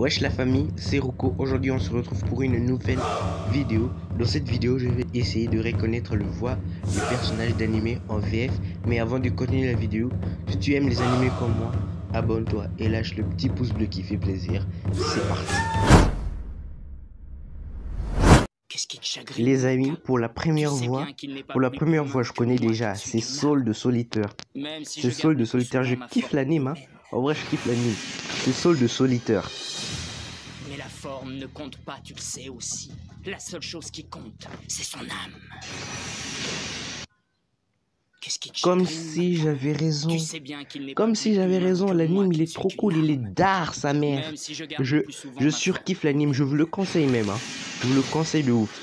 Wesh la famille, c'est Rocco. Aujourd'hui on se retrouve pour une nouvelle vidéo. Dans cette vidéo je vais essayer de reconnaître le voix du personnage d'animé en VF. Mais avant de continuer la vidéo, si tu aimes les animés comme moi, abonne-toi et lâche le petit pouce bleu qui fait plaisir. C'est parti. Les amis, pour la première fois, je connais déjà, c'est Soul de Solitaire. C'est Soul de Solitaire, je kiffe l'anime, hein. En vrai je kiffe l'anime. C'est Soul de Solitaire. Mais la forme ne compte pas, tu le sais aussi. La seule chose qui compte, c'est son âme. Comme si j'avais raison. Comme si j'avais raison, l'anime il est trop cool, il est d'art sa mère. Je surkiffe l'anime, je vous le conseille même, hein. Je vous le conseille de ouf.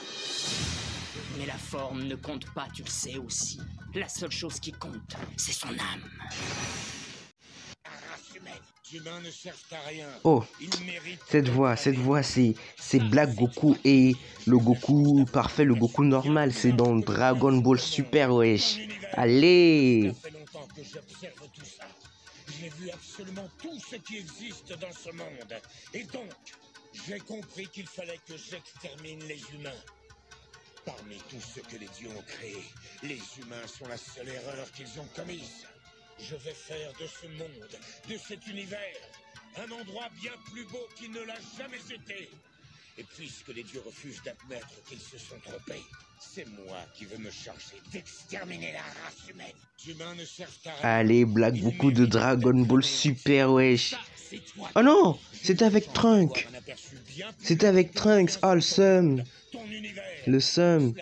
Mais la forme ne compte pas, tu le sais aussi. La seule chose qui compte, c'est son âme. Oh, cette voix c'est Black Goku et le Goku parfait, le Goku normal, c'est dans Dragon Ball Super, wesh. Allez. Ça fait longtemps que j'observe tout ça. J'ai vu absolument tout ce qui existe dans ce monde. Et donc, j'ai compris qu'il fallait que j'extermine les humains. Parmi tout ce que les dieux ont créé, les humains sont la seule erreur qu'ils ont commise. Je vais faire de ce monde, de cet univers, un endroit bien plus beau qu'il ne l'a jamais été. Et puisque les dieux refusent d'admettre qu'ils se sont trompés, c'est moi qui veux me charger d'exterminer la race humaine. Les humains ne servent à rien. Allez, Black Goku de Dragon Ball Super, wesh. Oh non, c'était avec Trunks. C'était avec Trunks, oh le seum. Le seum.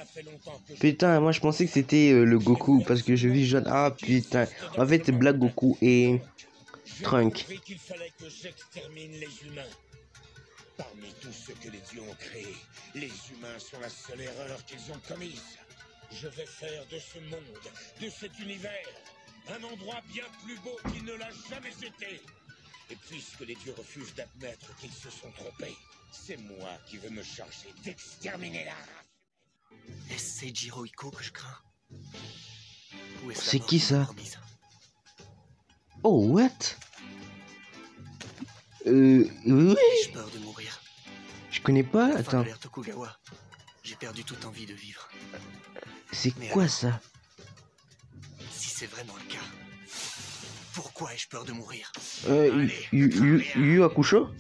Putain, moi je pensais que c'était le Goku parce que je vis jeune. Ah putain. En fait, c'est Black Goku et Trunks. Qu'il fallait que j'extermine les humains. Parmi tout ce que les dieux ont créé, les humains sont la seule erreur qu'ils ont commise. Je vais faire de ce monde, de cet univers, un endroit bien plus beau qu'il ne l'a jamais été. Et puisque les dieux refusent d'admettre qu'ils se sont trompés, c'est moi qui veux me charger d'exterminer la race. Est-ce c'est Jirohiko que je crains? C'est qui ça? Oh, what? Oui. J'ai peur de mourir. Je connais pas, attends. Tokugawa, j'ai perdu toute envie de vivre. C'est quoi ça? Si c'est vraiment le cas, pourquoi ai-je peur de mourir? Yu Hakusho?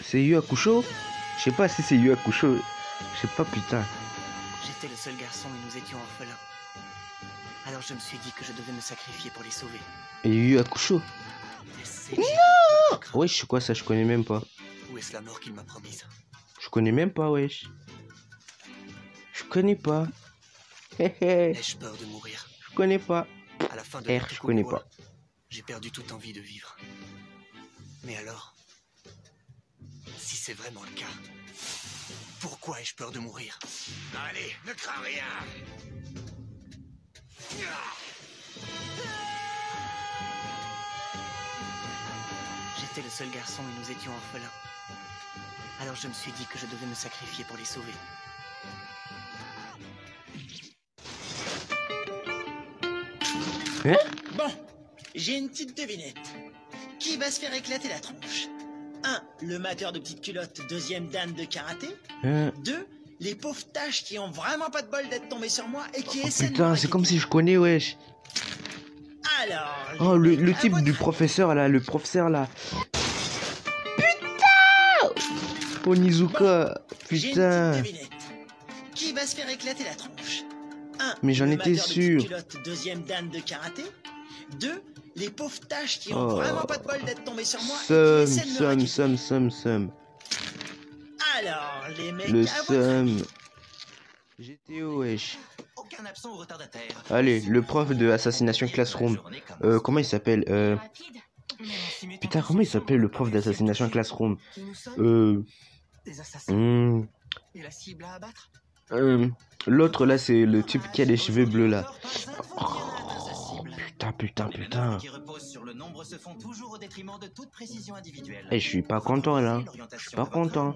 C'est Yu Hakusho? Je sais pas si c'est Yu Hakusho. Je sais pas, putain. J'étais le seul garçon et nous étions orphelins. Alors je me suis dit que je devais me sacrifier pour les sauver. Et Yu Hakusho? Non! Wesh, c'est quoi ça? Je connais même pas. Où est-ce la mort qu'il m'a promise? Je connais même pas, wesh. Je connais pas. Ai-je peur de mourir? Je connais pas. À la fin de R, je connais pas. J'ai perdu toute envie de vivre. Mais alors, si c'est vraiment le cas, pourquoi ai-je peur de mourir? Allez, ne crains rien. J'étais le seul garçon et nous étions orphelins. Alors je me suis dit que je devais me sacrifier pour les sauver. Hein? Bon, j'ai une petite devinette. Qui va se faire éclater la tronche? 1. Le mateur de petites culottes, 2e Dan de karaté. 2. Les pauvres tâches qui ont vraiment pas de bol d'être tombées sur moi et qui essaient de... Putain, c'est comme si je connais, wesh. Alors... Oh, le type du professeur là, le professeur là. Putain! Onizuka, putain. J'ai une petite devinette. Qui va se faire éclater la tronche? 1. Mais j'en étais sûr. 2e Dan de karaté. 2. Les pauvres tâches qui ont vraiment pas de bol d'être tombées sur moi. Somme. Alors, les mecs, Le somme. GTO, wesh. Aucun absent ou retardataire. Allez, le prof de Assassination Classroom. Comment il s'appelle? Putain, comment il s'appelle le prof d'Assassination Classroom? Des assassins. Et la cible à abattre? L'autre là, c'est le type qui a les cheveux bleus là. Putain. Qui repose sur le nombre se font toujours au détriment de toute précision individuelle. Eh, je suis pas content là. Je suis pas content.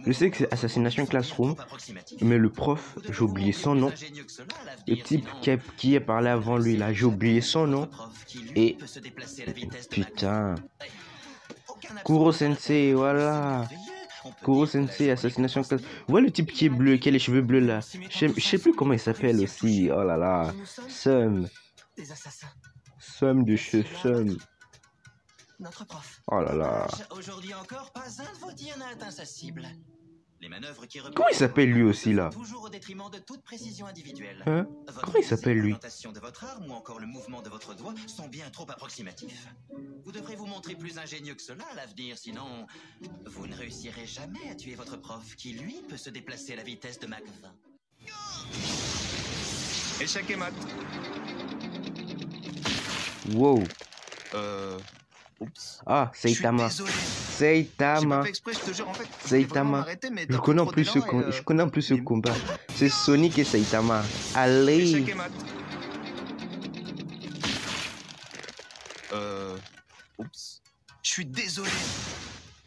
Je sais que c'est Assassination Classroom, mais le prof, j'ai oublié son nom. Le type qui est parlé avant lui là, j'ai oublié son nom. Et putain. Kuro Sensei, voilà. Kuro Sensei, assassination classe. Vous voyez le type qui est bleu, qui a les cheveux bleus là. Je sais plus comment il s'appelle aussi. Oh là là. Sum. Sum de chez Sum. Notre prof. Oh là là. Aujourd'hui encore, pas un de vos tirs n'a atteint sa cible. Les manœuvres qui Comment il s'appelle lui aussi là? Toujours au détriment de toute précision individuelle. Hein? Comment il s'appelle lui? L'orientation de votre arme ou encore le mouvement de votre doigt sont bien trop approximatifs. Vous devrez vous montrer plus ingénieux que cela à l'avenir, sinon vous ne réussirez jamais à tuer votre prof qui lui peut se déplacer à la vitesse de Mach 20. Échec et mat. Wow. Oups. Ah, Saitama. Je suis désolé. Saitama. J'ai pas fait exprès, je te jure, en fait, je voulais Saitama. vraiment m'arrêter, mais Je t'as connais en trop plus d'élan et, je connais en plus ce mais- combat. C'est Sonic et Saitama. Allez. Échec et mat. Oups. Je suis désolé.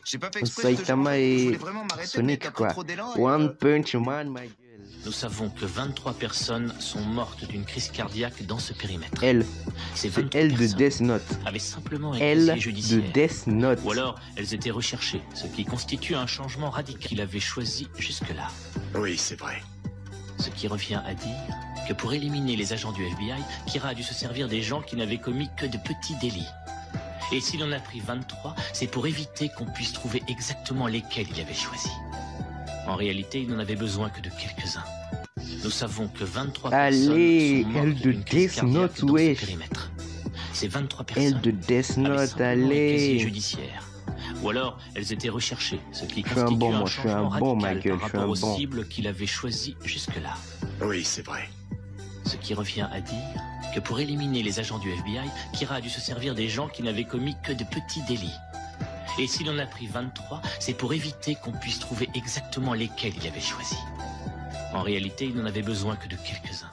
J'ai pas fait exprès, je te jure, en Saitama fait, je et voulais vraiment m'arrêter, mais Sonic t'as quoi. trop d'élan et, One Punch Man, my gueule. Nous savons que 23 personnes sont mortes d'une crise cardiaque dans ce périmètre. Elle. Ces C'est 23 elle de personnes Death Note. avaient simplement été Elle de judiciaire. Death Note. Ou alors, elles étaient recherchées, ce qui constitue un changement radical qu'il avait choisi jusque-là. Oui, c'est vrai. Ce qui revient à dire que pour éliminer les agents du FBI, Kira a dû se servir des gens qui n'avaient commis que de petits délits. Et s'il en a pris 23, c'est pour éviter qu'on puisse trouver exactement lesquels il avait choisi. En réalité, il n'en avait besoin que de quelques-uns. Nous savons que 23 Allez, personnes sont mortes elle de d'une crise Death cardiaque Note, dans wesh. ce périmètre. Ces 23 Elle personnes de Death avaient Note, simplement un casier allez. judiciaire. Ou alors, elles étaient recherchées, ce qui Je suis un constitue bon, un moi, je suis un changement bon, ma radical gueule, par je suis rapport un aux bon. cibles qu'il avait choisies jusque-là. Oui, c'est vrai. Ce qui revient à dire que pour éliminer les agents du FBI, Kira a dû se servir des gens qui n'avaient commis que de petits délits. Et s'il en a pris 23, c'est pour éviter qu'on puisse trouver exactement lesquels il avait choisi. En réalité, il n'en avait besoin que de quelques-uns.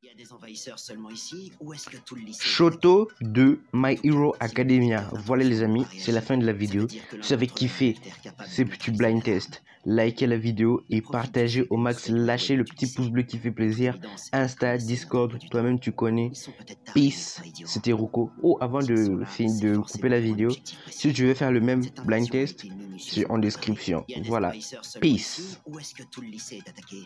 Il y a des envahisseurs seulement ici, ou est-ce que tout le lycée... Shoto de My Hero Academia. Voilà les amis, c'est la fin de la vidéo. Si vous avez kiffé ces petits blind tests, likez la vidéo et partagez au max. Lâchez le petit pouce bleu qui fait plaisir. Insta, Discord, toi-même tu connais. Peace, c'était Ruko. Oh, avant de couper la vidéo, si tu veux faire le même blind test, c'est en description. Voilà. Peace. Où est-ce que tout le lycée est attaqué?